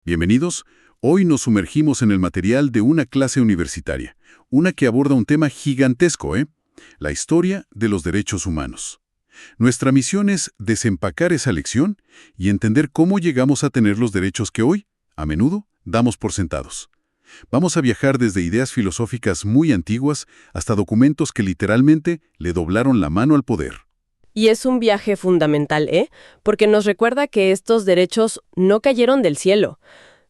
Bienvenidos. Hoy nos sumergimos en el material de una clase universitaria, una que aborda un tema gigantesco, La historia de los derechos humanos. Nuestra misión es desempacar esa lección y entender cómo llegamos a tener los derechos que hoy, a menudo, damos por sentados. Vamos a viajar desde ideas filosóficas muy antiguas hasta documentos que literalmente le doblaron la mano al poder. Y es un viaje fundamental, porque nos recuerda que estos derechos no cayeron del cielo.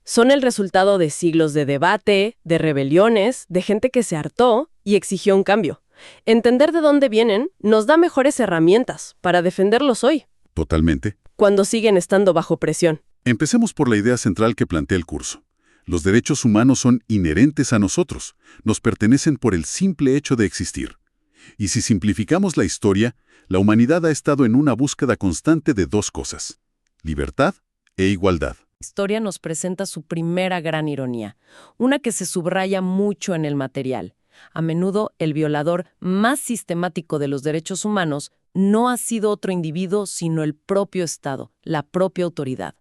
Son el resultado de siglos de debate, de rebeliones, de gente que se hartó y exigió un cambio. Entender de dónde vienen nos da mejores herramientas para defenderlos hoy, Totalmente. cuando siguen estando bajo presión. Empecemos por la idea central que plantea el curso. Los derechos humanos son inherentes a nosotros, nos pertenecen por el simple hecho de existir. Y si simplificamos la historia, la humanidad ha estado en una búsqueda constante de dos cosas: libertad e igualdad. La historia nos presenta su primera gran ironía, una que se subraya mucho en el material. A menudo, el violador más sistemático de los derechos humanos no ha sido otro individuo, sino el propio Estado, la propia autoridad.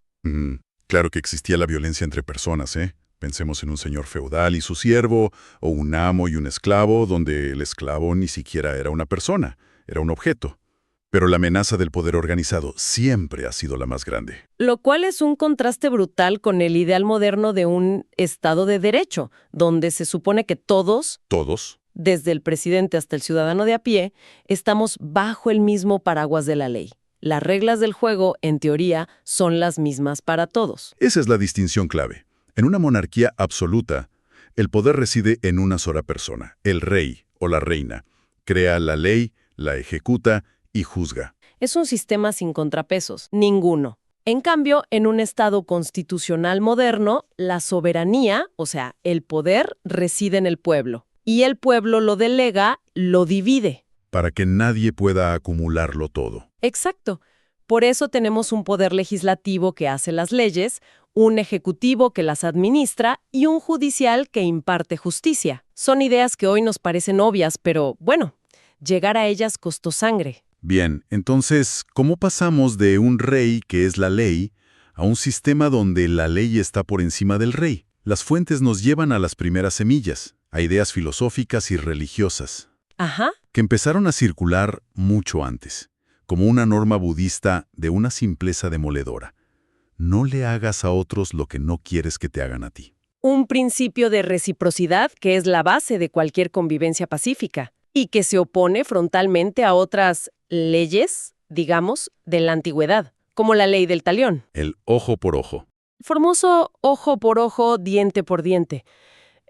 Claro que existía la violencia entre personas, Pensemos en un señor feudal y su siervo, o un amo y un esclavo, donde el esclavo ni siquiera era una persona, era un objeto. Pero la amenaza del poder organizado siempre ha sido la más grande. Lo cual es un contraste brutal con el ideal moderno de un Estado de Derecho, donde se supone que todos, Todos. desde el presidente hasta el ciudadano de a pie, estamos bajo el mismo paraguas de la ley. Las reglas del juego, en teoría, son las mismas para todos. Esa es la distinción clave. En una monarquía absoluta, el poder reside en una sola persona, el rey o la reina. Crea la ley, la ejecuta y juzga. Es un sistema sin contrapesos, ninguno. En cambio, en un Estado constitucional moderno, la soberanía, o sea, el poder, reside en el pueblo. Y el pueblo lo delega, lo divide. Para que nadie pueda acumularlo todo. Exacto. Por eso tenemos un poder legislativo que hace las leyes, un ejecutivo que las administra y un judicial que imparte justicia. Son ideas que hoy nos parecen obvias, pero, bueno, llegar a ellas costó sangre. Bien, entonces, ¿cómo pasamos de un rey, que es la ley, a un sistema donde la ley está por encima del rey? Las fuentes nos llevan a las primeras semillas, a ideas filosóficas y religiosas, Ajá. que empezaron a circular mucho antes, como una norma budista de una simpleza demoledora. No le hagas a otros lo que no quieres que te hagan a ti. Un principio de reciprocidad que es la base de cualquier convivencia pacífica y que se opone frontalmente a otras leyes, digamos, de la antigüedad, como la ley del talión. El ojo por ojo. El famoso ojo por ojo, diente por diente.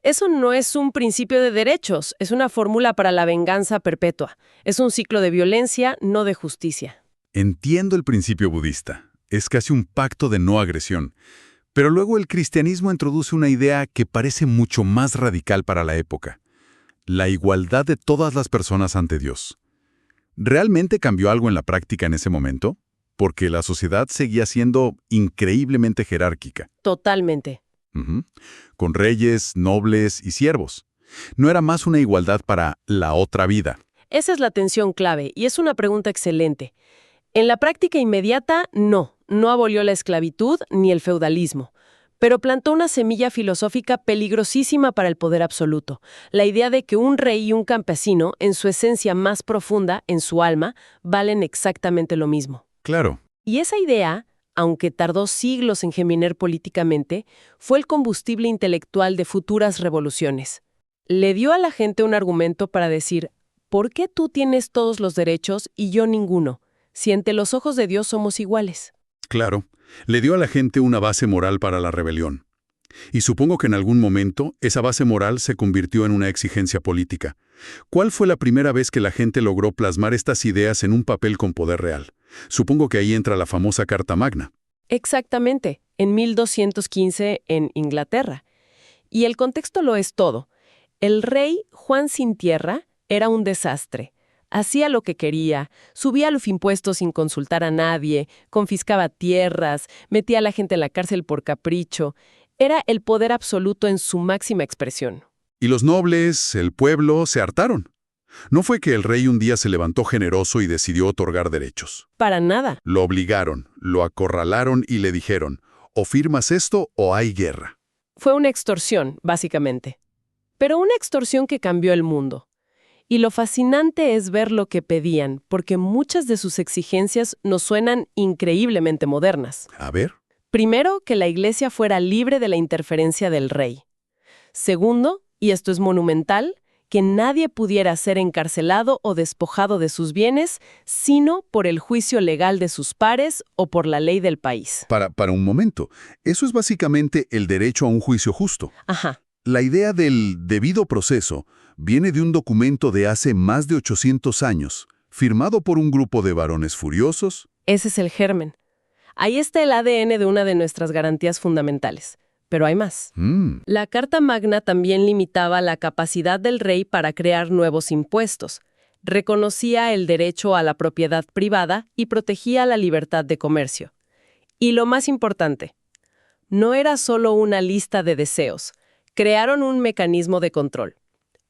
Eso no es un principio de derechos, es una fórmula para la venganza perpetua. Es un ciclo de violencia, no de justicia. Entiendo el principio budista. Es casi un pacto de no agresión. Pero luego el cristianismo introduce una idea que parece mucho más radical para la época: la igualdad de todas las personas ante Dios. ¿Realmente cambió algo en la práctica en ese momento? Porque la sociedad seguía siendo increíblemente jerárquica. Totalmente. Con reyes, nobles y siervos. No era más una igualdad para la otra vida. Esa es la tensión clave y es una pregunta excelente. En la práctica inmediata, no abolió la esclavitud ni el feudalismo, pero plantó una semilla filosófica peligrosísima para el poder absoluto, la idea de que un rey y un campesino, en su esencia más profunda, en su alma, valen exactamente lo mismo. Claro. Y esa idea, aunque tardó siglos en germinar políticamente, fue el combustible intelectual de futuras revoluciones. Le dio a la gente un argumento para decir: ¿por qué tú tienes todos los derechos y yo ninguno, si ante los ojos de Dios somos iguales? Claro. Le dio a la gente una base moral para la rebelión. Y supongo que en algún momento esa base moral se convirtió en una exigencia política. ¿Cuál fue la primera vez que la gente logró plasmar estas ideas en un papel con poder real? Supongo que ahí entra la famosa Carta Magna. Exactamente, en 1215 en Inglaterra. Y el contexto lo es todo. El rey Juan sin tierra era un desastre. Hacía lo que quería, subía los impuestos sin consultar a nadie, confiscaba tierras, metía a la gente en la cárcel por capricho. Era el poder absoluto en su máxima expresión. Y los nobles, el pueblo, se hartaron. No fue que el rey un día se levantó generoso y decidió otorgar derechos. Para nada. Lo obligaron, lo acorralaron y le dijeron: o firmas esto o hay guerra. Fue una extorsión, básicamente. Pero una extorsión que cambió el mundo. Y lo fascinante es ver lo que pedían, porque muchas de sus exigencias nos suenan increíblemente modernas. A ver. Primero, que la Iglesia fuera libre de la interferencia del rey. Segundo, y esto es monumental, que nadie pudiera ser encarcelado o despojado de sus bienes, sino por el juicio legal de sus pares o por la ley del país. Para un momento, eso es básicamente el derecho a un juicio justo. Ajá. La idea del debido proceso viene de un documento de hace más de 800 años, firmado por un grupo de varones furiosos. Ese es el germen. Ahí está el ADN de una de nuestras garantías fundamentales. Pero hay más. La Carta Magna también limitaba la capacidad del rey para crear nuevos impuestos. Reconocía el derecho a la propiedad privada y protegía la libertad de comercio. Y lo más importante, no era solo una lista de deseos. Crearon un mecanismo de control.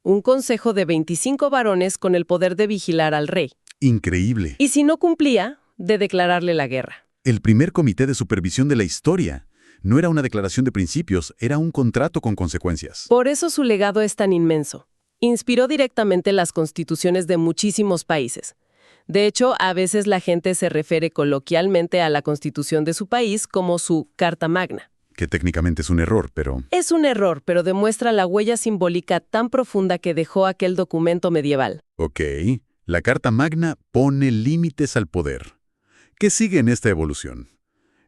Un consejo de 25 varones con el poder de vigilar al rey. Increíble. Y si no cumplía, de declararle la guerra. El primer comité de supervisión de la historia. No era una declaración de principios, era un contrato con consecuencias. Por eso su legado es tan inmenso. Inspiró directamente las constituciones de muchísimos países. De hecho, a veces la gente se refiere coloquialmente a la constitución de su país como su Carta Magna. Que técnicamente es un error, pero... Es un error, pero demuestra la huella simbólica tan profunda que dejó aquel documento medieval. Ok, la Carta Magna pone límites al poder. ¿Qué sigue en esta evolución?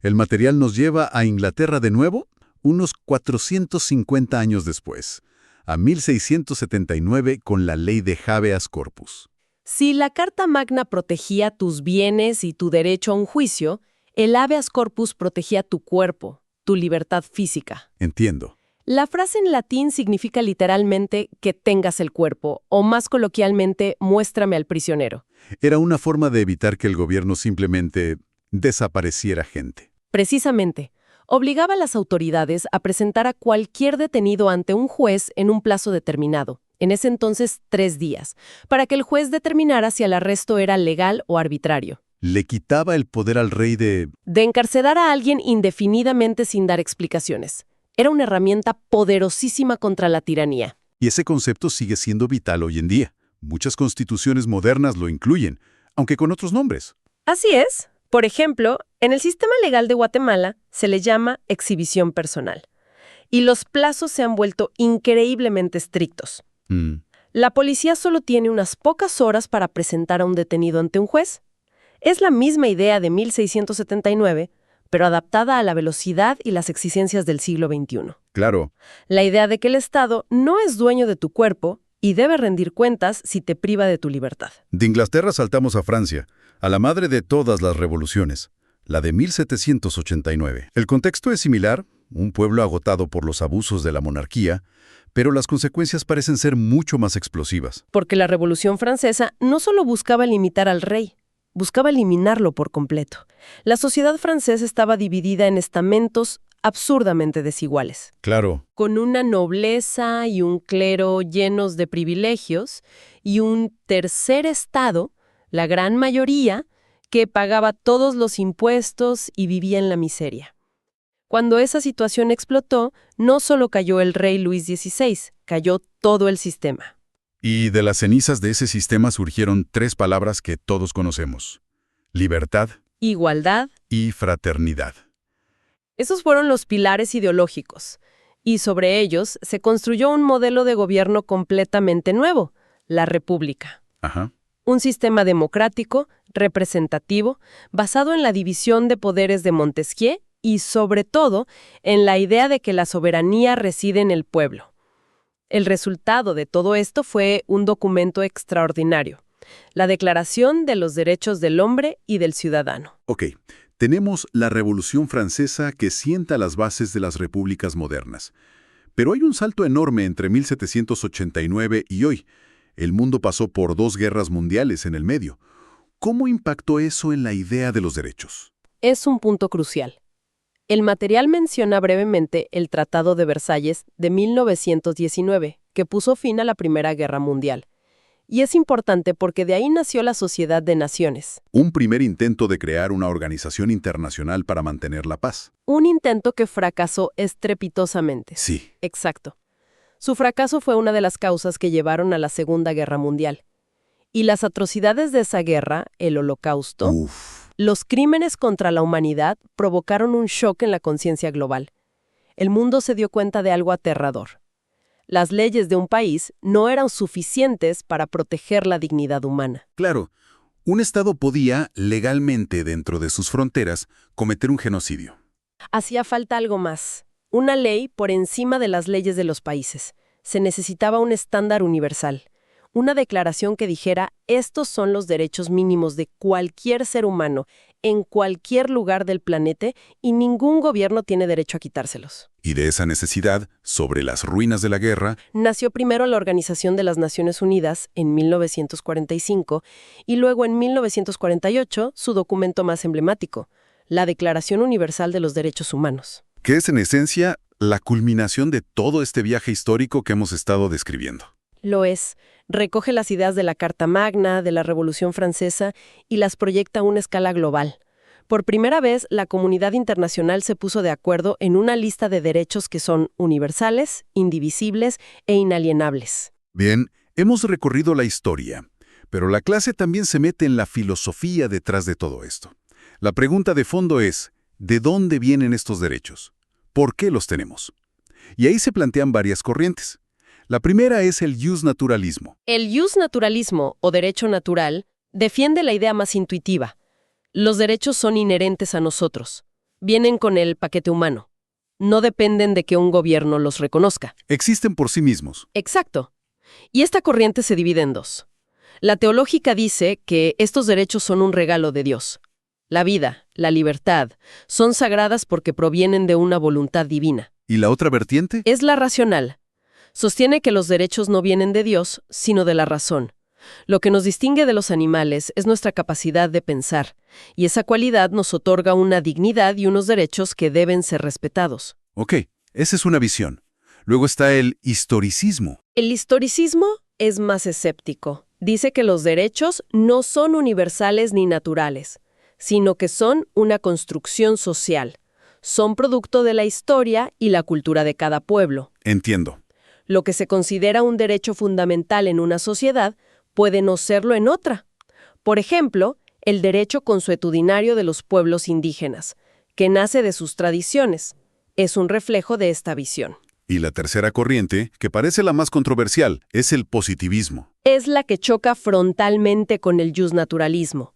El material nos lleva a Inglaterra de nuevo, unos 450 años después, a 1679 con la ley de habeas corpus. Si la Carta Magna protegía tus bienes y tu derecho a un juicio, el habeas corpus protegía tu cuerpo, tu libertad física. Entiendo. La frase en latín significa literalmente que tengas el cuerpo, o más coloquialmente, muéstrame al prisionero. Era una forma de evitar que el gobierno simplemente desapareciera gente. Precisamente, obligaba a las autoridades a presentar a cualquier detenido ante un juez en un plazo determinado, en ese entonces 3 días, para que el juez determinara si el arresto era legal o arbitrario. Le quitaba el poder al rey de encarcelar a alguien indefinidamente sin dar explicaciones. Era una herramienta poderosísima contra la tiranía. Y ese concepto sigue siendo vital hoy en día. Muchas constituciones modernas lo incluyen, aunque con otros nombres. Así es. Por ejemplo, en el sistema legal de Guatemala se le llama exhibición personal. Y los plazos se han vuelto increíblemente estrictos. La policía solo tiene unas pocas horas para presentar a un detenido ante un juez. Es la misma idea de 1679, pero adaptada a la velocidad y las exigencias del siglo XXI. Claro. La idea de que el Estado no es dueño de tu cuerpo y debe rendir cuentas si te priva de tu libertad. De Inglaterra saltamos a Francia, a la madre de todas las revoluciones, la de 1789. El contexto es similar, un pueblo agotado por los abusos de la monarquía, pero las consecuencias parecen ser mucho más explosivas. Porque la Revolución Francesa no solo buscaba limitar al rey, buscaba eliminarlo por completo. La sociedad francesa estaba dividida en estamentos absurdamente desiguales. Claro. Con una nobleza y un clero llenos de privilegios y un tercer estado, la gran mayoría, que pagaba todos los impuestos y vivía en la miseria. Cuando esa situación explotó, no solo cayó el rey Luis XVI, cayó todo el sistema. Y de las cenizas de ese sistema surgieron 3 palabras que todos conocemos: libertad, Igualdad. y fraternidad. Esos fueron los pilares ideológicos, y sobre ellos se construyó un modelo de gobierno completamente nuevo, la República. Ajá. Un sistema democrático, representativo, basado en la división de poderes de Montesquieu y, sobre todo, en la idea de que la soberanía reside en el pueblo. El resultado de todo esto fue un documento extraordinario, la Declaración de los Derechos del Hombre y del Ciudadano. Ok, tenemos la Revolución Francesa que sienta las bases de las repúblicas modernas. Pero hay un salto enorme entre 1789 y hoy. El mundo pasó por 2 guerras mundiales en el medio. ¿Cómo impactó eso en la idea de los derechos? Es un punto crucial. El material menciona brevemente el Tratado de Versalles de 1919, que puso fin a la Primera Guerra Mundial. Y es importante porque de ahí nació la Sociedad de Naciones. Un primer intento de crear una organización internacional para mantener la paz. Un intento que fracasó estrepitosamente. Sí. Exacto. Su fracaso fue una de las causas que llevaron a la Segunda Guerra Mundial. Y las atrocidades de esa guerra, el Holocausto, los crímenes contra la humanidad provocaron un shock en la conciencia global. El mundo se dio cuenta de algo aterrador. Las leyes de un país no eran suficientes para proteger la dignidad humana. Claro, un Estado podía, legalmente dentro de sus fronteras, cometer un genocidio. Hacía falta algo más. Una ley por encima de las leyes de los países. Se necesitaba un estándar universal. Una declaración que dijera, estos son los derechos mínimos de cualquier ser humano, en cualquier lugar del planeta, y ningún gobierno tiene derecho a quitárselos. Y de esa necesidad, sobre las ruinas de la guerra, nació primero la Organización de las Naciones Unidas en 1945 y luego en 1948 su documento más emblemático, la Declaración Universal de los Derechos Humanos. que es en esencia la culminación de todo este viaje histórico que hemos estado describiendo. Lo es. Recoge las ideas de la Carta Magna, de la Revolución Francesa y las proyecta a una escala global. Por primera vez, la comunidad internacional se puso de acuerdo en una lista de derechos que son universales, indivisibles e inalienables. Bien, hemos recorrido la historia, pero la clase también se mete en la filosofía detrás de todo esto. La pregunta de fondo es, ¿de dónde vienen estos derechos? ¿Por qué los tenemos? Y ahí se plantean varias corrientes. La primera es el justnaturalismo. El justnaturalismo, o derecho natural, defiende la idea más intuitiva. Los derechos son inherentes a nosotros. Vienen con el paquete humano. No dependen de que un gobierno los reconozca. Existen por sí mismos. Exacto. Y esta corriente se divide en dos. La teológica dice que estos derechos son un regalo de Dios. La vida, la libertad, son sagradas porque provienen de una voluntad divina. ¿Y la otra vertiente? Es la racional. Sostiene que los derechos no vienen de Dios, sino de la razón. Lo que nos distingue de los animales es nuestra capacidad de pensar, y esa cualidad nos otorga una dignidad y unos derechos que deben ser respetados. Ok, esa es una visión. Luego está el historicismo. El historicismo es más escéptico. Dice que los derechos no son universales ni naturales, sino que son una construcción social. Son producto de la historia y la cultura de cada pueblo. Entiendo. Lo que se considera un derecho fundamental en una sociedad puede no serlo en otra. Por ejemplo, el derecho consuetudinario de los pueblos indígenas, que nace de sus tradiciones, es un reflejo de esta visión. Y la tercera corriente, que parece la más controversial, es el positivismo. Es la que choca frontalmente con el justnaturalismo.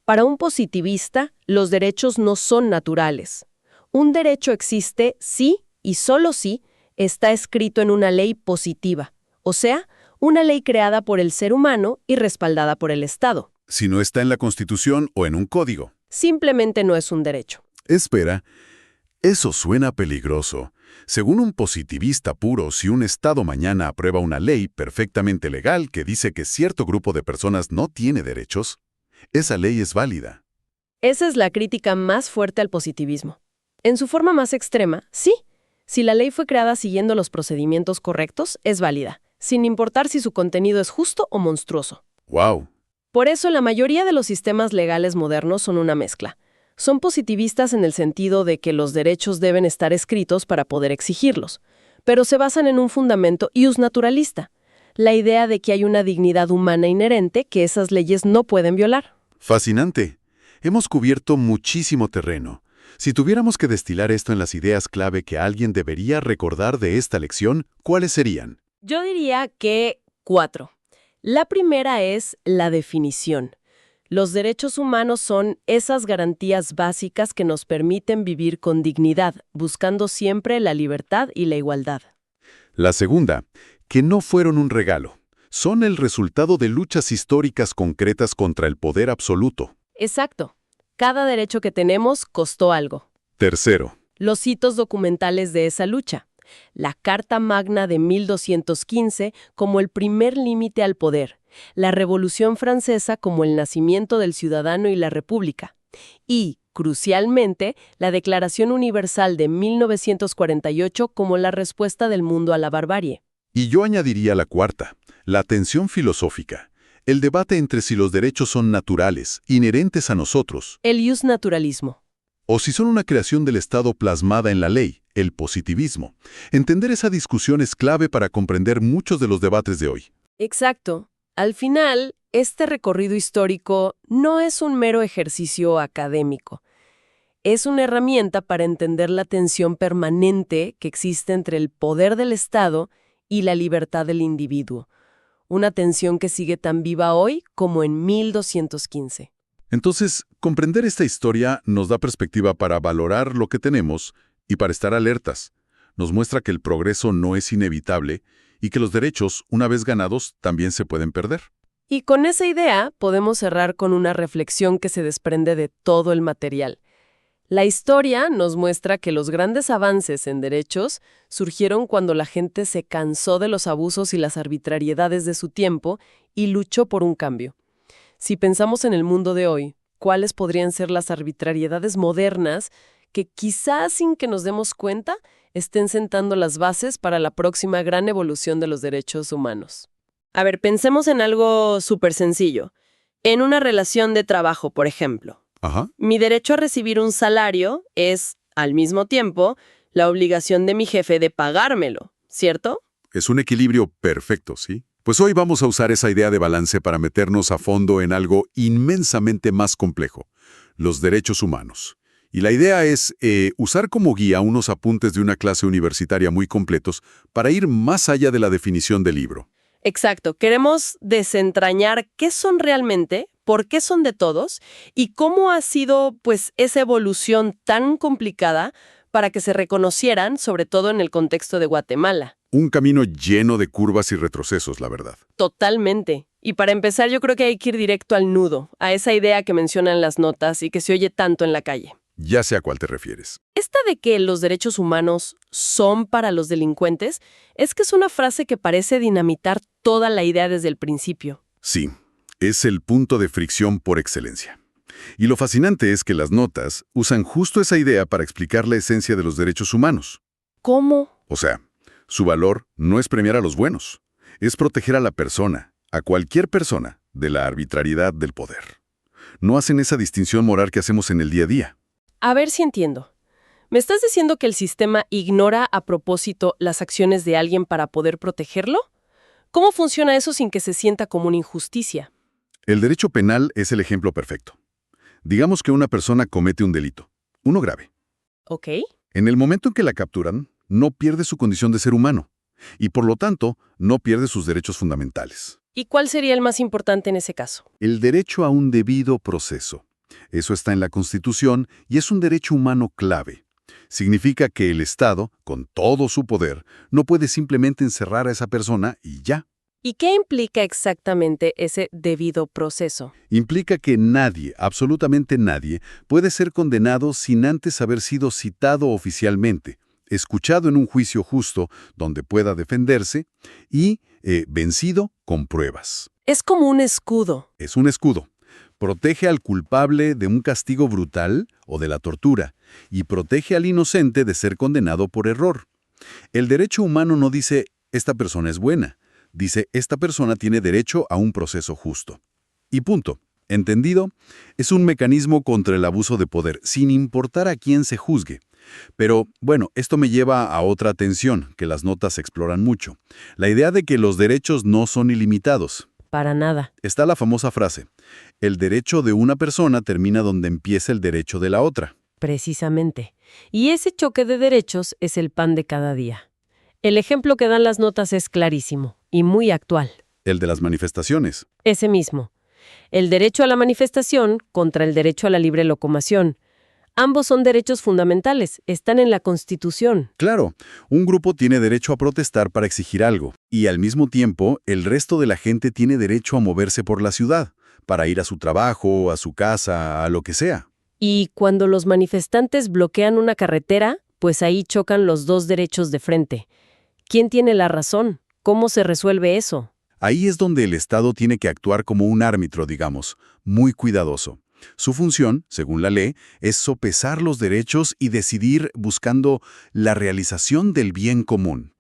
Para un positivista, los derechos no son naturales. Un derecho existe si, y solo si, está escrito en una ley positiva, o sea, una ley creada por el ser humano y respaldada por el Estado. Si no está en la Constitución o en un código. Simplemente no es un derecho. Espera, eso suena peligroso. Según un positivista puro, si un Estado mañana aprueba una ley perfectamente legal que dice que cierto grupo de personas no tiene derechos, esa ley es válida. Esa es la crítica más fuerte al positivismo. En su forma más extrema, sí. Si la ley fue creada siguiendo los procedimientos correctos, es válida, sin importar si su contenido es justo o monstruoso. ¡Wow! Por eso, la mayoría de los sistemas legales modernos son una mezcla. Son positivistas en el sentido de que los derechos deben estar escritos para poder exigirlos, pero se basan en un fundamento justnaturalista, la idea de que hay una dignidad humana inherente que esas leyes no pueden violar. Fascinante. Hemos cubierto muchísimo terreno. Si tuviéramos que destilar esto en las ideas clave que alguien debería recordar de esta lección, ¿cuáles serían? Yo diría que 4. La primera es la definición. Los derechos humanos son esas garantías básicas que nos permiten vivir con dignidad, buscando siempre la libertad y la igualdad. La segunda, que no fueron un regalo. Son el resultado de luchas históricas concretas contra el poder absoluto. Exacto. Cada derecho que tenemos costó algo. Tercero, Los hitos documentales de esa lucha. La Carta Magna de 1215 como el primer límite al poder. La Revolución Francesa como el nacimiento del ciudadano y la República. Y, crucialmente, la Declaración Universal de 1948 como la respuesta del mundo a la barbarie. y yo añadiría la cuarta, la tensión filosófica. El debate entre si los derechos son naturales, inherentes a nosotros, El iusnaturalismo. o si son una creación del Estado plasmada en la ley, el positivismo. Entender esa discusión es clave para comprender muchos de los debates de hoy. Exacto. Al final, este recorrido histórico no es un mero ejercicio académico. Es una herramienta para entender la tensión permanente que existe entre el poder del Estado y la libertad del individuo. Una tensión que sigue tan viva hoy como en 1215. Entonces, comprender esta historia nos da perspectiva para valorar lo que tenemos y para estar alertas. Nos muestra que el progreso no es inevitable y que los derechos, una vez ganados, también se pueden perder. Y con esa idea podemos cerrar con una reflexión que se desprende de todo el material. La historia nos muestra que los grandes avances en derechos surgieron cuando la gente se cansó de los abusos y las arbitrariedades de su tiempo y luchó por un cambio. Si pensamos en el mundo de hoy, ¿cuáles podrían ser las arbitrariedades modernas que quizás sin que nos demos cuenta estén sentando las bases para la próxima gran evolución de los derechos humanos? A ver, pensemos en algo súper sencillo. En una relación de trabajo, por ejemplo. Ajá. Mi derecho a recibir un salario es, al mismo tiempo, la obligación de mi jefe de pagármelo, ¿cierto? Es un equilibrio perfecto, ¿sí? Pues hoy vamos a usar esa idea de balance para meternos a fondo en algo inmensamente más complejo, los derechos humanos. Y la idea es usar como guía unos apuntes de una clase universitaria muy completos para ir más allá de la definición del libro. Exacto. Queremos desentrañar qué son realmente, por qué son de todos y cómo ha sido, pues, esa evolución tan complicada para que se reconocieran, sobre todo en el contexto de Guatemala. Un camino lleno de curvas y retrocesos, la verdad. Totalmente. Y para empezar, yo creo que hay que ir directo al nudo, a esa idea que mencionan las notas y que se oye tanto en la calle. Ya sé a cuál te refieres. Esta de que los derechos humanos son para los delincuentes, es que es una frase que parece dinamitar toda la idea desde el principio. Sí, es el punto de fricción por excelencia. Y lo fascinante es que las notas usan justo esa idea para explicar la esencia de los derechos humanos. ¿Cómo? O sea, su valor no es premiar a los buenos, es proteger a la persona, a cualquier persona, de la arbitrariedad del poder. No hacen esa distinción moral que hacemos en el día a día. A ver si entiendo. ¿Me estás diciendo que el sistema ignora a propósito las acciones de alguien para poder protegerlo? ¿Cómo funciona eso sin que se sienta como una injusticia? El derecho penal es el ejemplo perfecto. Digamos que una persona comete un delito, uno grave. ¿Ok? En el momento en que la capturan, no pierde su condición de ser humano y, por lo tanto, no pierde sus derechos fundamentales. ¿Y cuál sería el más importante en ese caso? El derecho a un debido proceso. Eso está en la Constitución y es un derecho humano clave. Significa que el Estado, con todo su poder, no puede simplemente encerrar a esa persona y ya. ¿Y qué implica exactamente ese debido proceso? Implica que nadie, absolutamente nadie, puede ser condenado sin antes haber sido citado oficialmente, escuchado en un juicio justo donde pueda defenderse y vencido con pruebas. Es como un escudo. Es un escudo. Protege al culpable de un castigo brutal o de la tortura y protege al inocente de ser condenado por error. El derecho humano no dice, esta persona es buena. Dice, esta persona tiene derecho a un proceso justo. Y punto. ¿Entendido? Es un mecanismo contra el abuso de poder, sin importar a quién se juzgue. Pero, bueno, esto me lleva a otra tensión, que las notas exploran mucho. La idea de que los derechos no son ilimitados. Para nada. Está la famosa frase, el derecho de una persona termina donde empieza el derecho de la otra. Precisamente. Y ese choque de derechos es el pan de cada día. El ejemplo que dan las notas es clarísimo y muy actual. El de las manifestaciones. Ese mismo. El derecho a la manifestación contra el derecho a la libre locomoción. Ambos son derechos fundamentales, están en la Constitución. Claro, un grupo tiene derecho a protestar para exigir algo, y al mismo tiempo, el resto de la gente tiene derecho a moverse por la ciudad, para ir a su trabajo, a su casa, a lo que sea. Y cuando los manifestantes bloquean una carretera, pues ahí chocan los dos derechos de frente. ¿Quién tiene la razón? ¿Cómo se resuelve eso? Ahí es donde el Estado tiene que actuar como un árbitro, digamos, muy cuidadoso. Su función, según la ley, es sopesar los derechos y decidir buscando la realización del bien común.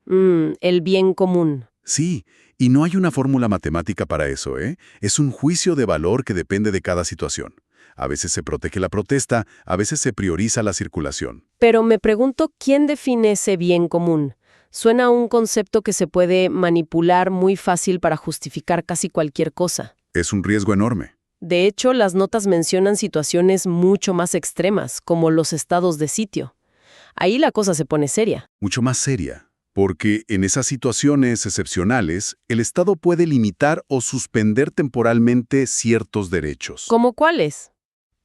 El bien común. Sí, y no hay una fórmula matemática para eso, ¿eh? Es un juicio de valor que depende de cada situación. A veces se protege la protesta, a veces se prioriza la circulación. Pero me pregunto, ¿quién define ese bien común? Suena a un concepto que se puede manipular muy fácil para justificar casi cualquier cosa. Es un riesgo enorme. De hecho, las notas mencionan situaciones mucho más extremas, como los estados de sitio. Ahí la cosa se pone seria. Mucho más seria, porque en esas situaciones excepcionales, el Estado puede limitar o suspender temporalmente ciertos derechos. ¿Cómo cuáles?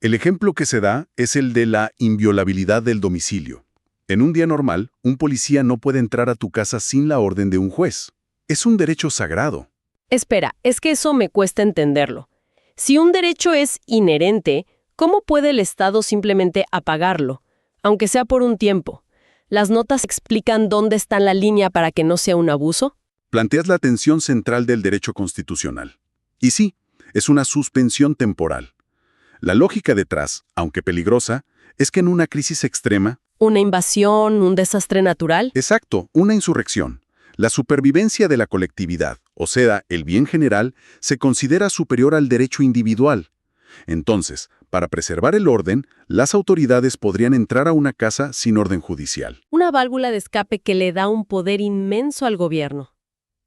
El ejemplo que se da es el de la inviolabilidad del domicilio. En un día normal, un policía no puede entrar a tu casa sin la orden de un juez. Es un derecho sagrado. Espera, es que eso me cuesta entenderlo. Si un derecho es inherente, ¿cómo puede el Estado simplemente apagarlo, aunque sea por un tiempo? ¿Las notas explican dónde está la línea para que no sea un abuso? Planteas la tensión central del derecho constitucional. Y sí, es una suspensión temporal. La lógica detrás, aunque peligrosa, es que en una crisis extrema... ¿Una invasión, un desastre natural? Exacto, una insurrección. La supervivencia de la colectividad, o sea, el bien general, se considera superior al derecho individual. Entonces, para preservar el orden, las autoridades podrían entrar a una casa sin orden judicial. Una válvula de escape que le da un poder inmenso al gobierno.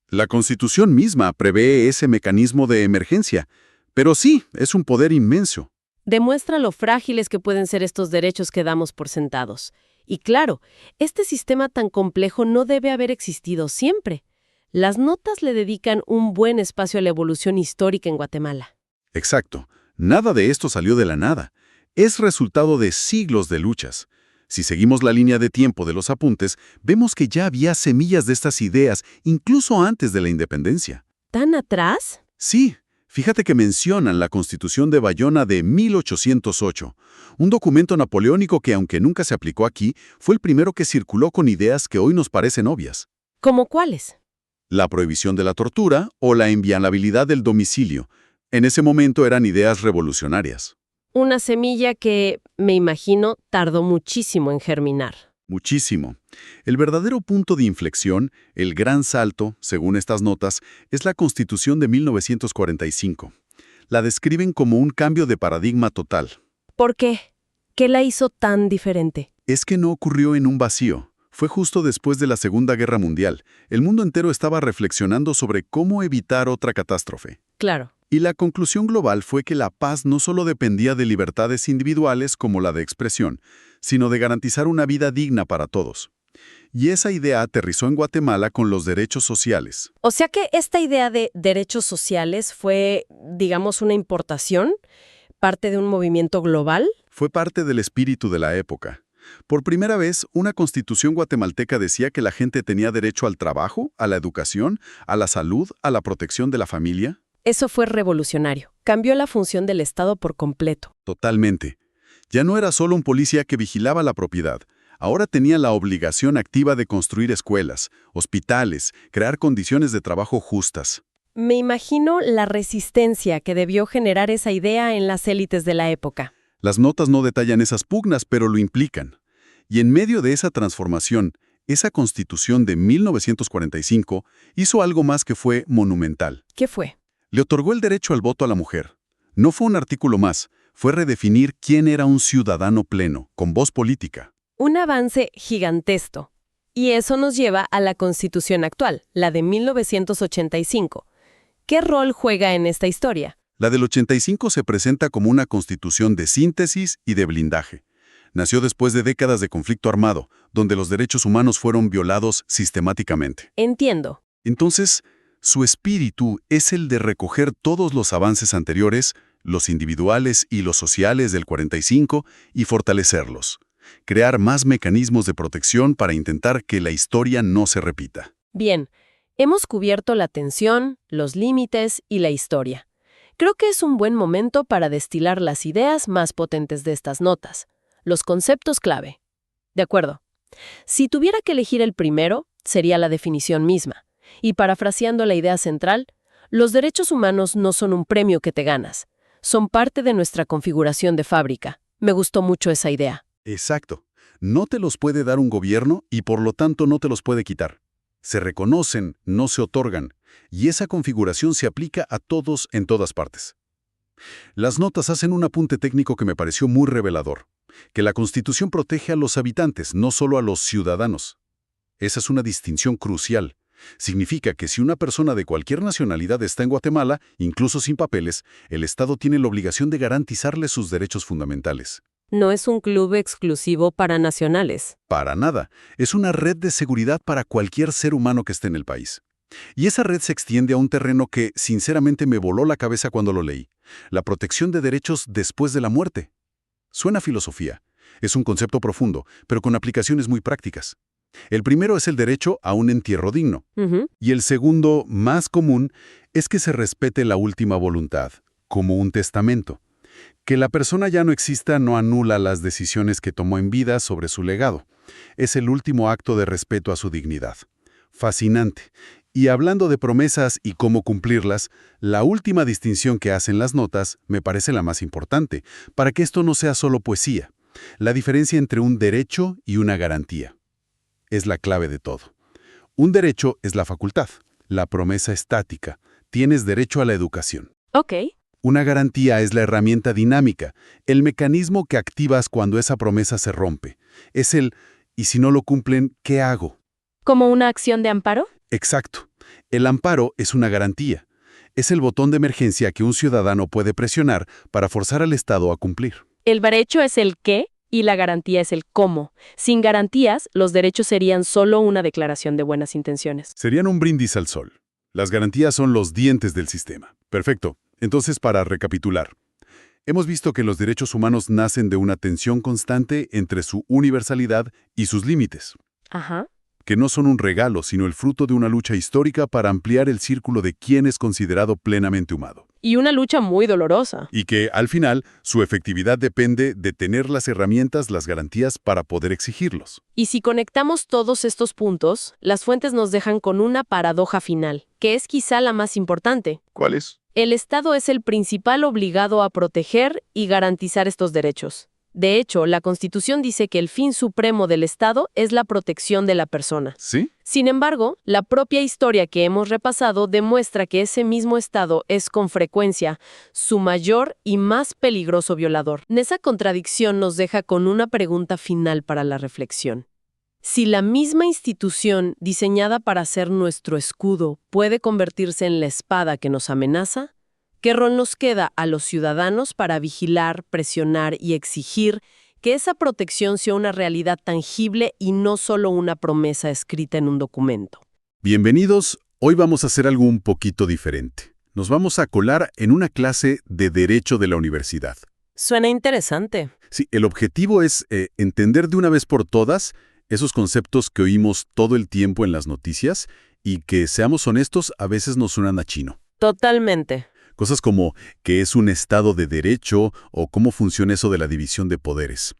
La Constitución misma prevé ese mecanismo de emergencia, pero sí, es un poder inmenso. Demuestra lo frágiles que pueden ser estos derechos que damos por sentados. Y claro, este sistema tan complejo no debe haber existido siempre. Las notas le dedican un buen espacio a la evolución histórica en Guatemala. Exacto. Nada de esto salió de la nada. Es resultado de siglos de luchas. Si seguimos la línea de tiempo de los apuntes, vemos que ya había semillas de estas ideas incluso antes de la independencia. ¿Tan atrás? Sí, fíjate que mencionan la Constitución de Bayona de 1808, un documento napoleónico que, aunque nunca se aplicó aquí, fue el primero que circuló con ideas que hoy nos parecen obvias. ¿Cómo cuáles? La prohibición de la tortura o la inviolabilidad del domicilio. En ese momento eran ideas revolucionarias. Una semilla que, me imagino, tardó muchísimo en germinar. Muchísimo. El verdadero punto de inflexión, el gran salto, según estas notas, es la Constitución de 1945. La describen como un cambio de paradigma total. ¿Por qué? ¿Qué la hizo tan diferente? Es que no ocurrió en un vacío. Fue justo después de la Segunda Guerra Mundial. El mundo entero estaba reflexionando sobre cómo evitar otra catástrofe. Claro. Y la conclusión global fue que la paz no solo dependía de libertades individuales como la de expresión, sino de garantizar una vida digna para todos. Y esa idea aterrizó en Guatemala con los derechos sociales. O sea que esta idea de derechos sociales fue, digamos, una importación, parte de un movimiento global. Fue parte del espíritu de la época. Por primera vez, una constitución guatemalteca decía que la gente tenía derecho al trabajo, a la educación, a la salud, a la protección de la familia. Eso fue revolucionario. Cambió la función del Estado por completo. Totalmente. Ya no era solo un policía que vigilaba la propiedad. Ahora tenía la obligación activa de construir escuelas, hospitales, crear condiciones de trabajo justas. Me imagino la resistencia que debió generar esa idea en las élites de la época. Las notas no detallan esas pugnas, pero lo implican. Y en medio de esa transformación, esa Constitución de 1945 hizo algo más que fue monumental. ¿Qué fue? Le otorgó el derecho al voto a la mujer. No fue un artículo más, fue redefinir quién era un ciudadano pleno, con voz política. Un avance gigantesco. Y eso nos lleva a la Constitución actual, la de 1985. ¿Qué rol juega en esta historia? La del 85 se presenta como una constitución de síntesis y de blindaje. Nació después de décadas de conflicto armado, donde los derechos humanos fueron violados sistemáticamente. Entiendo. Entonces, su espíritu es el de recoger todos los avances anteriores, los individuales y los sociales del 45, y fortalecerlos. Crear más mecanismos de protección para intentar que la historia no se repita. Bien, hemos cubierto la tensión, los límites y la historia. Creo que es un buen momento para destilar las ideas más potentes de estas notas, los conceptos clave. De acuerdo. Si tuviera que elegir el primero, sería la definición misma. Y parafraseando la idea central, los derechos humanos no son un premio que te ganas, son parte de nuestra configuración de fábrica. Me gustó mucho esa idea. Exacto. No te los puede dar un gobierno y por lo tanto no te los puede quitar. Se reconocen, no se otorgan, y esa configuración se aplica a todos en todas partes. Las notas hacen un apunte técnico que me pareció muy revelador, que la Constitución protege a los habitantes, no solo a los ciudadanos. Esa es una distinción crucial. Significa que si una persona de cualquier nacionalidad está en Guatemala, incluso sin papeles, el Estado tiene la obligación de garantizarle sus derechos fundamentales. No es un club exclusivo para nacionales. Para nada. Es una red de seguridad para cualquier ser humano que esté en el país. Y esa red se extiende a un terreno que, sinceramente, me voló la cabeza cuando lo leí. La protección de derechos después de la muerte. Suena a filosofía. Es un concepto profundo, pero con aplicaciones muy prácticas. El primero es el derecho a un entierro digno. Y el segundo, más común, es que se respete la última voluntad, como un testamento. Que la persona ya no exista no anula las decisiones que tomó en vida sobre su legado. Es el último acto de respeto a su dignidad. Fascinante. Y hablando de promesas y cómo cumplirlas, la última distinción que hacen las notas me parece la más importante, para que esto no sea solo poesía. La diferencia entre un derecho y una garantía. Es la clave de todo. Un derecho es la facultad, la promesa estática. Tienes derecho a la educación. Ok. Una garantía es la herramienta dinámica, el mecanismo que activas cuando esa promesa se rompe. Es el, ¿y si no lo cumplen, qué hago? ¿Como una acción de amparo? Exacto. El amparo es una garantía. Es el botón de emergencia que un ciudadano puede presionar para forzar al Estado a cumplir. El derecho es el qué y la garantía es el cómo. Sin garantías, los derechos serían solo una declaración de buenas intenciones. Serían un brindis al sol. Las garantías son los dientes del sistema. Perfecto. Entonces, para recapitular, hemos visto que los derechos humanos nacen de una tensión constante entre su universalidad y sus límites. Ajá. Que no son un regalo, sino el fruto de una lucha histórica para ampliar el círculo de quien es considerado plenamente humano. Y una lucha muy dolorosa. Y que, al final, su efectividad depende de tener las herramientas, las garantías para poder exigirlos. Y si conectamos todos estos puntos, las fuentes nos dejan con una paradoja final, que es quizá la más importante. ¿Cuál es? El Estado es el principal obligado a proteger y garantizar estos derechos. De hecho, la Constitución dice que el fin supremo del Estado es la protección de la persona. ¿Sí? Sin embargo, la propia historia que hemos repasado demuestra que ese mismo Estado es con frecuencia su mayor y más peligroso violador. Esa contradicción nos deja con una pregunta final para la reflexión. Si la misma institución diseñada para ser nuestro escudo puede convertirse en la espada que nos amenaza, ¿qué rol nos queda a los ciudadanos para vigilar, presionar y exigir que esa protección sea una realidad tangible y no solo una promesa escrita en un documento? Bienvenidos. Hoy vamos a hacer algo un poquito diferente. Nos vamos a colar en una clase de Derecho de la universidad. Suena interesante. Sí, el objetivo es entender de una vez por todas esos conceptos que oímos todo el tiempo en las noticias y que, seamos honestos, a veces nos suenan a chino. Totalmente. Cosas como qué es un Estado de Derecho o cómo funciona eso de la división de poderes.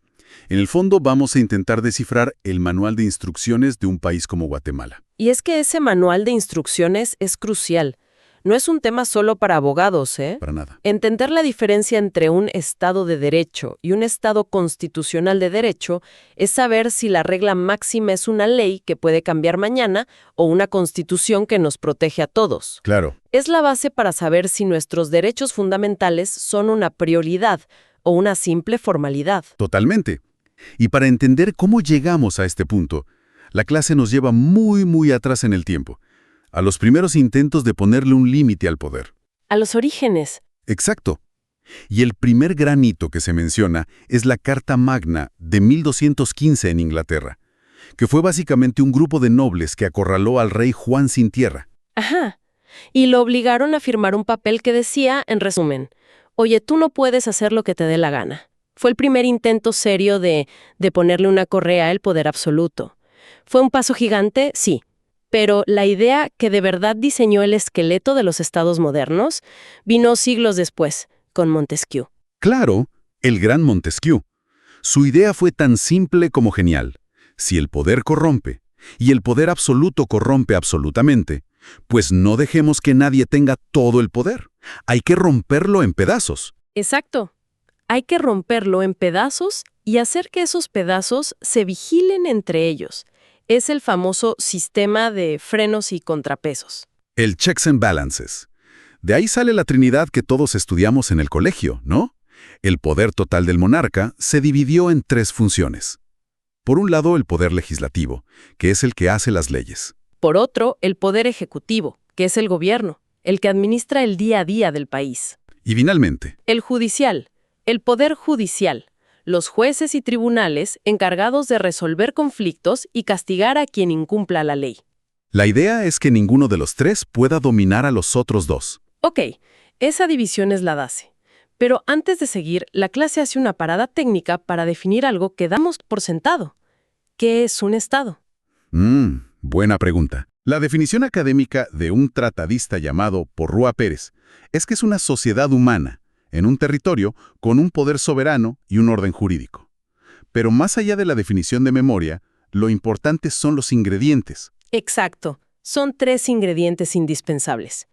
En el fondo vamos a intentar descifrar el manual de instrucciones de un país como Guatemala. Y es que ese manual de instrucciones es crucial. No es un tema solo para abogados, ¿eh? Para nada. Entender la diferencia entre un Estado de Derecho y un Estado constitucional de Derecho es saber si la regla máxima es una ley que puede cambiar mañana o una constitución que nos protege a todos. Claro. Es la base para saber si nuestros derechos fundamentales son una prioridad o una simple formalidad. Totalmente. Y para entender cómo llegamos a este punto, la clase nos lleva muy atrás en el tiempo, a los primeros intentos de ponerle un límite al poder. A los orígenes. Exacto. Y el primer gran hito que se menciona es la Carta Magna de 1215 en Inglaterra, que fue básicamente un grupo de nobles que acorraló al rey Juan sin tierra. Ajá. Y lo obligaron a firmar un papel que decía, en resumen, oye, tú no puedes hacer lo que te dé la gana. Fue el primer intento serio de ponerle una correa al poder absoluto. ¿Fue un paso gigante? Sí. Pero la idea que de verdad diseñó el esqueleto de los estados modernos vino siglos después, con Montesquieu. Claro, el gran Montesquieu. Su idea fue tan simple como genial. Si el poder corrompe, y el poder absoluto corrompe absolutamente, pues no dejemos que nadie tenga todo el poder. Hay que romperlo en pedazos. Exacto. Hay que romperlo en pedazos y hacer que esos pedazos se vigilen entre ellos. Es el famoso sistema de frenos y contrapesos. El checks and balances. De ahí sale la trinidad que todos estudiamos en el colegio, ¿no? El poder total del monarca se dividió en 3 funciones. Por un lado, el poder legislativo, que es el que hace las leyes. Por otro, el poder ejecutivo, que es el gobierno, el que administra el día a día del país. Y finalmente, El judicial, el poder judicial, los jueces y tribunales encargados de resolver conflictos y castigar a quien incumpla la ley. la idea es que ninguno de los 3 pueda dominar a los otros 2. Ok, esa división es la base. Pero antes de seguir, la clase hace una parada técnica para definir algo que damos por sentado. ¿Qué es un Estado? Buena pregunta. La definición académica de un tratadista llamado Porrúa Pérez es que es una sociedad humana, en un territorio con un poder soberano y un orden jurídico. Pero más allá de la definición de memoria, lo importante son los ingredientes. Exacto. Son 3 ingredientes indispensables.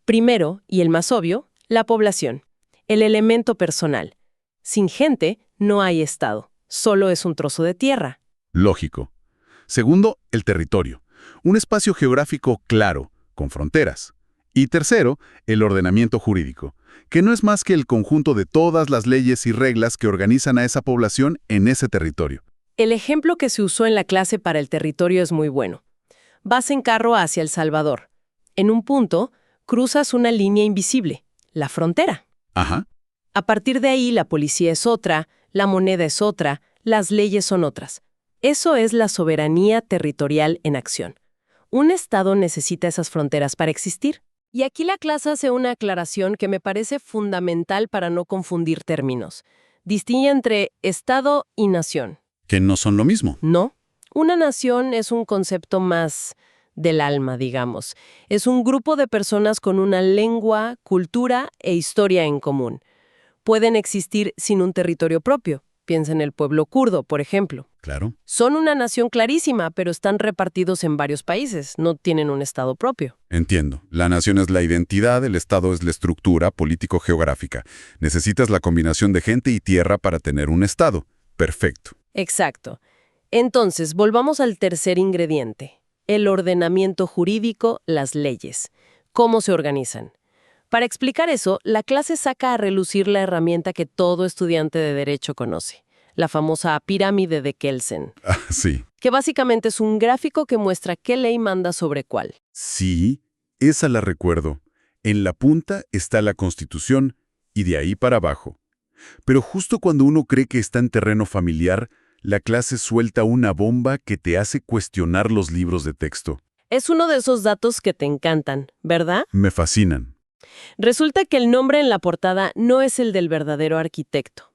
Primero, y el más obvio, la población. El elemento personal. Sin gente, no hay Estado. Solo es un trozo de tierra. Lógico. Segundo, el territorio. Un espacio geográfico claro, con fronteras. Y tercero, el ordenamiento jurídico, que no es más que el conjunto de todas las leyes y reglas que organizan a esa población en ese territorio. El ejemplo que se usó en la clase para el territorio es muy bueno. Vas en carro hacia El Salvador. En un punto, cruzas una línea invisible, la frontera. Ajá. A partir de ahí, la policía es otra, la moneda es otra, las leyes son otras. Eso es la soberanía territorial en acción. Un Estado necesita esas fronteras para existir. Y aquí la clase hace una aclaración que me parece fundamental para no confundir términos. Distingue entre Estado y nación. Que no son lo mismo. No. Una nación es un concepto más del alma, digamos. Es un grupo de personas con una lengua, cultura e historia en común. Pueden existir sin un territorio propio. Piensa en el pueblo kurdo, por ejemplo. Claro. Son una nación clarísima, pero están repartidos en varios países. No tienen un estado propio. Entiendo. La nación es la identidad, el Estado es la estructura político-geográfica. Necesitas la combinación de gente y tierra para tener un Estado. Perfecto. Exacto. Entonces, volvamos al tercer ingrediente. El ordenamiento jurídico, las leyes. ¿Cómo se organizan? Para explicar eso, la clase saca a relucir la herramienta que todo estudiante de Derecho conoce, la famosa pirámide de Kelsen, Ah, sí. que básicamente es un gráfico que muestra qué ley manda sobre cuál. Sí, esa la recuerdo. En la punta está la Constitución y de ahí para abajo. Pero justo cuando uno cree que está en terreno familiar, la clase suelta una bomba que te hace cuestionar los libros de texto. Es uno de esos datos que te encantan, ¿verdad? Me fascinan. Resulta que el nombre en la portada no es el del verdadero arquitecto.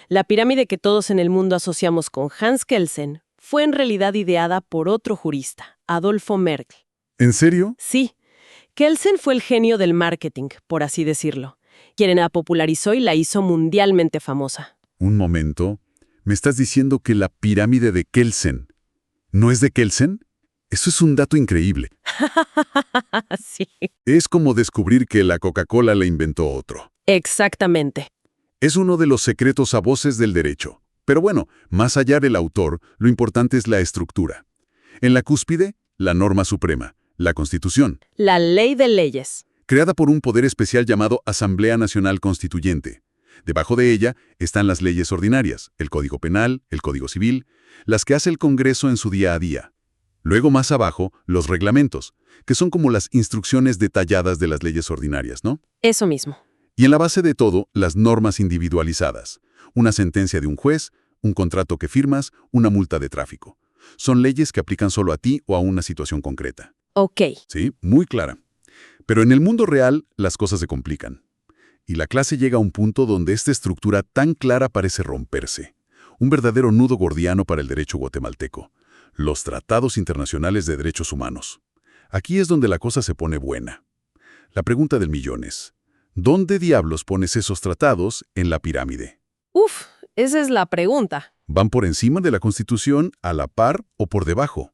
La pirámide que todos en el mundo asociamos con Hans Kelsen fue en realidad ideada por otro jurista, Adolfo Merkl. ¿En serio? Sí, Kelsen fue el genio del marketing, por así decirlo, quien la popularizó y la hizo mundialmente famosa. Un momento. ¿Me estás diciendo que la pirámide de Kelsen no es de Kelsen? Eso es un dato increíble. Sí. Es como descubrir que la Coca-Cola la inventó otro. Exactamente. Es uno de los secretos a voces del derecho. Pero bueno, más allá del autor, lo importante es la estructura. En la cúspide, la norma suprema, la Constitución, La ley de leyes. creada por un poder especial llamado Asamblea Nacional Constituyente. Debajo de ella están las leyes ordinarias, el Código Penal, el Código Civil, las que hace el Congreso en su día a día. Luego, más abajo, los reglamentos, que son como las instrucciones detalladas de las leyes ordinarias, ¿no? Eso mismo. Y en la base de todo, las normas individualizadas. Una sentencia de un juez, un contrato que firmas, una multa de tráfico. Son leyes que aplican solo a ti o a una situación concreta. Ok. ¿Sí? Muy clara. Pero en el mundo real, las cosas se complican. Y la clase llega a un punto donde esta estructura tan clara parece romperse. Un verdadero nudo gordiano para el derecho guatemalteco. Los tratados internacionales de derechos humanos. Aquí es donde la cosa se pone buena. La pregunta del millón es, ¿dónde diablos pones esos tratados en la pirámide? Uf, esa es la pregunta. ¿Van por encima de la Constitución, a la par o por debajo?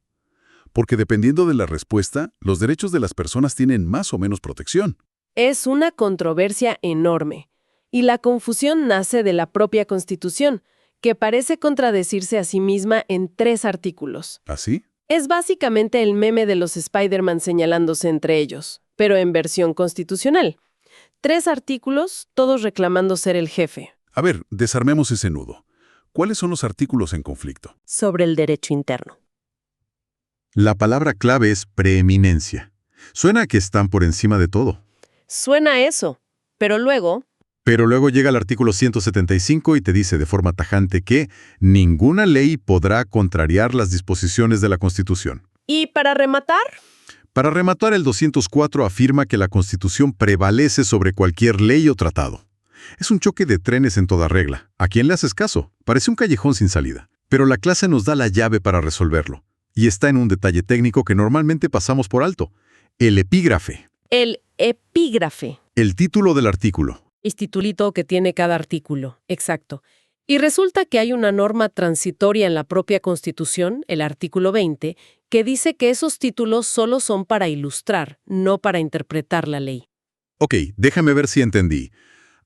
Porque dependiendo de la respuesta, los derechos de las personas tienen más o menos protección. Es una controversia enorme. Y la confusión nace de la propia Constitución, que parece contradecirse a sí misma en 3 artículos. ¿Así? Es básicamente el meme de los Spider-Man señalándose entre ellos, pero en versión constitucional. 3 artículos, todos reclamando ser el jefe. A ver, desarmemos ese nudo. ¿Cuáles son los artículos en conflicto? Sobre el derecho interno. La palabra clave es preeminencia. Suena a que están por encima de todo. Suena a eso, pero luego... Pero luego llega el artículo 175 y te dice de forma tajante que ninguna ley podrá contrariar las disposiciones de la Constitución. ¿Y para rematar? Para rematar, el 204 afirma que la Constitución prevalece sobre cualquier ley o tratado. Es un choque de trenes en toda regla. ¿A quién le haces caso? Parece un callejón sin salida. Pero la clase nos da la llave para resolverlo. Y está en un detalle técnico que normalmente pasamos por alto. El epígrafe. El epígrafe. El título del artículo. Titulito que tiene cada artículo, exacto. Y resulta que hay una norma transitoria en la propia Constitución, el artículo 20, que dice que esos títulos solo son para ilustrar, no para interpretar la ley. Ok, déjame ver si entendí.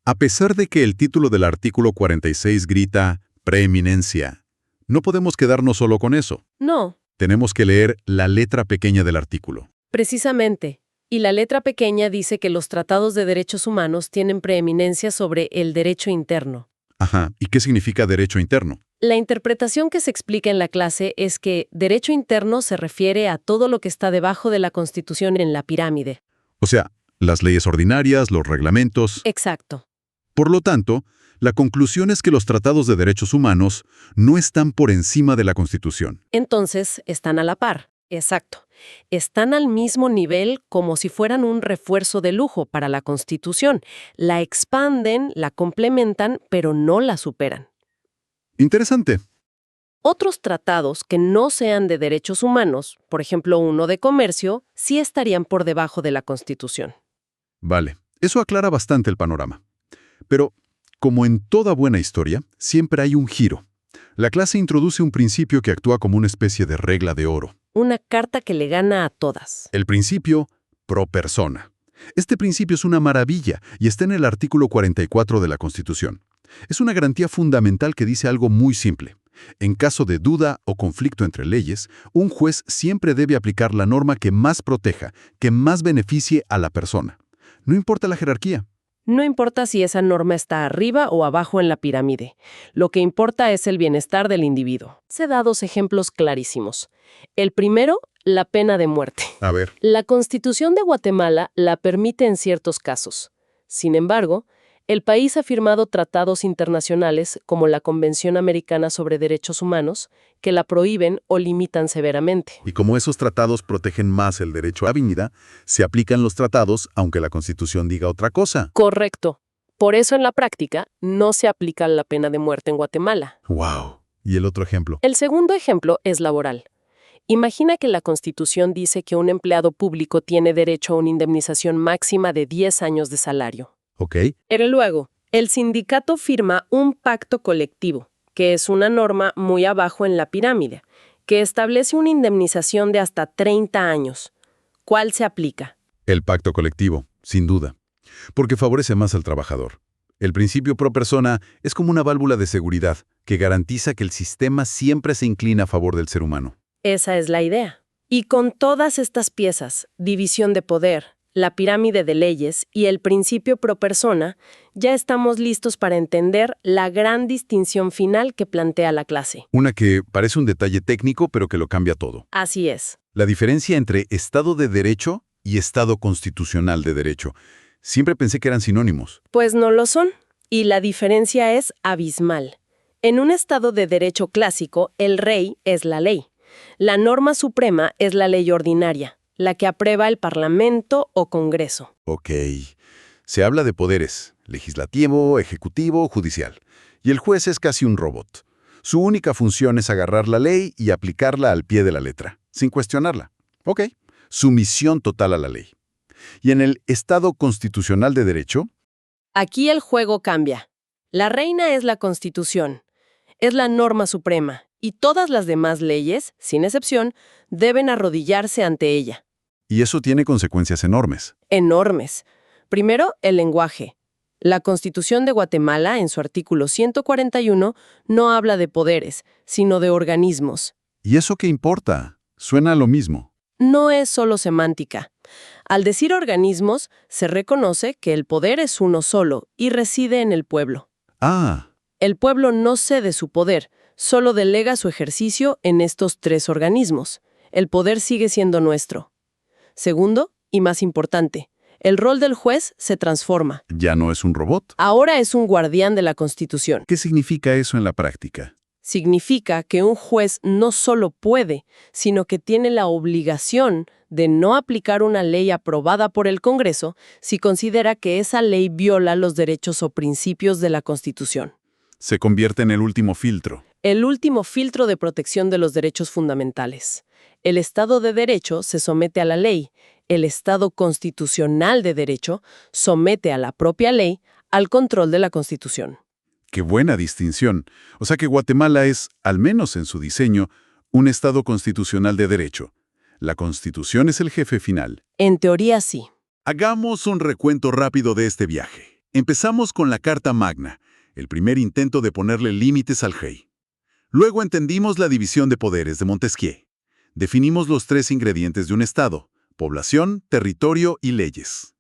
A pesar de que el título del artículo 46 grita preeminencia, no podemos quedarnos solo con eso. No, Tenemos que leer la letra pequeña del artículo. precisamente. Y la letra pequeña dice que los tratados de derechos humanos tienen preeminencia sobre el derecho interno. Ajá, ¿y qué significa derecho interno? La interpretación que se explica en la clase es que derecho interno se refiere a todo lo que está debajo de la Constitución en la pirámide. O sea, las leyes ordinarias, los reglamentos. Exacto. Por lo tanto, la conclusión es que los tratados de derechos humanos no están por encima de la Constitución. Entonces, están a la par. Exacto. Están al mismo nivel como si fueran un refuerzo de lujo para la Constitución. La expanden, la complementan, pero no la superan. Interesante. Otros tratados que no sean de derechos humanos, por ejemplo uno de comercio, sí estarían por debajo de la Constitución. Vale, eso aclara bastante el panorama. Pero, como en toda buena historia, siempre hay un giro. La clase introduce un principio que actúa como una especie de regla de oro. Una carta que le gana a todas. El principio pro persona. Este principio es una maravilla y está en el artículo 44 de la Constitución. Es una garantía fundamental que dice algo muy simple. En caso de duda o conflicto entre leyes, un juez siempre debe aplicar la norma que más proteja, que más beneficie a la persona. No importa la jerarquía. No importa si esa norma está arriba o abajo en la pirámide. Lo que importa es el bienestar del individuo. Se da 2 ejemplos clarísimos. El primero, la pena de muerte. A ver. La Constitución de Guatemala la permite en ciertos casos. Sin embargo, el país ha firmado tratados internacionales como la Convención Americana sobre Derechos Humanos que la prohíben o limitan severamente. Y como esos tratados protegen más el derecho a la vida, se aplican los tratados aunque la Constitución diga otra cosa. Correcto. Por eso en la práctica no se aplica la pena de muerte en Guatemala. ¡Wow! ¿Y el otro ejemplo? El segundo ejemplo es laboral. Imagina que la Constitución dice que un empleado público tiene derecho a una indemnización máxima de 10 años de salario. Ok. Pero luego, el sindicato firma un pacto colectivo, que es una norma muy abajo en la pirámide, que establece una indemnización de hasta 30 años. ¿Cuál se aplica? El pacto colectivo, sin duda. Porque favorece más al trabajador. El principio pro persona es como una válvula de seguridad que garantiza que el sistema siempre se inclina a favor del ser humano. Esa es la idea. Y con todas estas piezas, división de poder, la pirámide de leyes y el principio pro persona, ya estamos listos para entender la gran distinción final que plantea la clase. Una que parece un detalle técnico, pero que lo cambia todo. Así es. La diferencia entre Estado de Derecho y Estado constitucional de Derecho. Siempre pensé que eran sinónimos. Pues no lo son. Y la diferencia es abismal. En un Estado de derecho clásico, el rey es la ley. La norma suprema es la ley ordinaria, la que aprueba el Parlamento o Congreso. Ok. Se habla de poderes, legislativo, ejecutivo, judicial. Y el juez es casi un robot. Su única función es agarrar la ley y aplicarla al pie de la letra, sin cuestionarla. Ok. Sumisión total a la ley. Y en el Estado constitucional de derecho, Aquí el juego cambia. La reina es la Constitución, es la norma suprema, y todas las demás leyes, sin excepción, deben arrodillarse ante ella. y eso tiene consecuencias enormes. Enormes. Primero, el lenguaje. La Constitución de Guatemala, en su artículo 141, no habla de poderes, sino de organismos. ¿Y eso qué importa? Suena a lo mismo. No es solo semántica. Al decir organismos, se reconoce que el poder es uno solo y reside en el pueblo. Ah, El pueblo no cede su poder, solo delega su ejercicio en estos tres organismos. El poder sigue siendo nuestro. Segundo, y más importante, el rol del juez se transforma. ¿ya no es un robot? Ahora es un guardián de la Constitución. ¿Qué significa eso en la práctica? Significa que un juez no solo puede, sino que tiene la obligación de no aplicar una ley aprobada por el Congreso si considera que esa ley viola los derechos o principios de la Constitución. Se convierte en el último filtro. El último filtro de protección de los derechos fundamentales. El Estado de Derecho se somete a la ley. El Estado constitucional de Derecho somete a la propia ley al control de la Constitución. ¡Qué buena distinción! O sea que Guatemala es, al menos en su diseño, un Estado constitucional de derecho. La Constitución es el jefe final. En teoría sí. Hagamos un recuento rápido de este viaje. Empezamos con la Carta Magna, el primer intento de ponerle límites al rey. Luego entendimos la división de poderes de Montesquieu. Definimos los tres ingredientes de un Estado: población, territorio y leyes.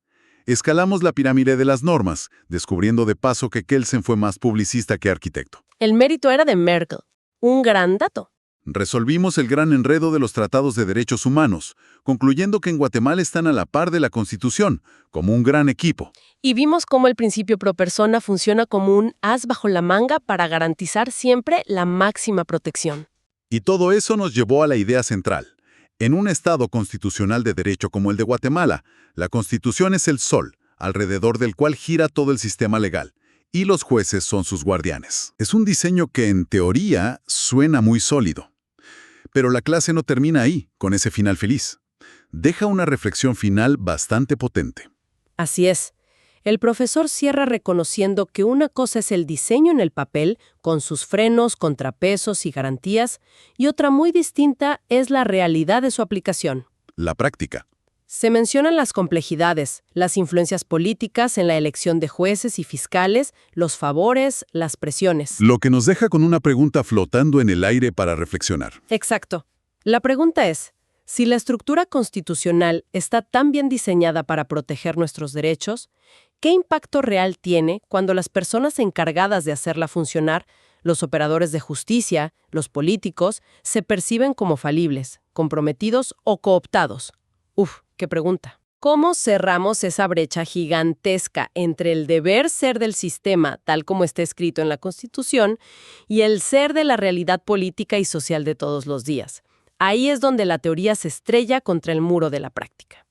Escalamos la pirámide de las normas, descubriendo de paso que Kelsen fue más publicista que arquitecto. El mérito era de Merkel. Un gran dato. Resolvimos el gran enredo de los tratados de derechos humanos, concluyendo que en Guatemala están a la par de la Constitución, como un gran equipo. Y vimos cómo el principio pro persona funciona como un as bajo la manga para garantizar siempre la máxima protección. Y todo eso nos llevó a la idea central. En un Estado constitucional de derecho como el de Guatemala, la Constitución es el sol, alrededor del cual gira todo el sistema legal, y los jueces son sus guardianes. Es un diseño que, en teoría, suena muy sólido. Pero la clase no termina ahí, con ese final feliz. Deja una reflexión final bastante potente. Así es. El profesor cierra reconociendo que una cosa es el diseño en el papel, con sus frenos, contrapesos y garantías, y otra muy distinta es la realidad de su aplicación. La práctica. Se mencionan las complejidades, las influencias políticas en la elección de jueces y fiscales, los favores, las presiones. Lo que nos deja con una pregunta flotando en el aire para reflexionar. Exacto. La pregunta es, si la estructura constitucional está tan bien diseñada para proteger nuestros derechos, ¿qué impacto real tiene cuando las personas encargadas de hacerla funcionar, los operadores de justicia, los políticos, se perciben como falibles, comprometidos o cooptados? Uf, qué pregunta. ¿Cómo cerramos esa brecha gigantesca entre el deber ser del sistema, tal como está escrito en la Constitución, y el ser de la realidad política y social de todos los días? Ahí es donde la teoría se estrella contra el muro de la práctica.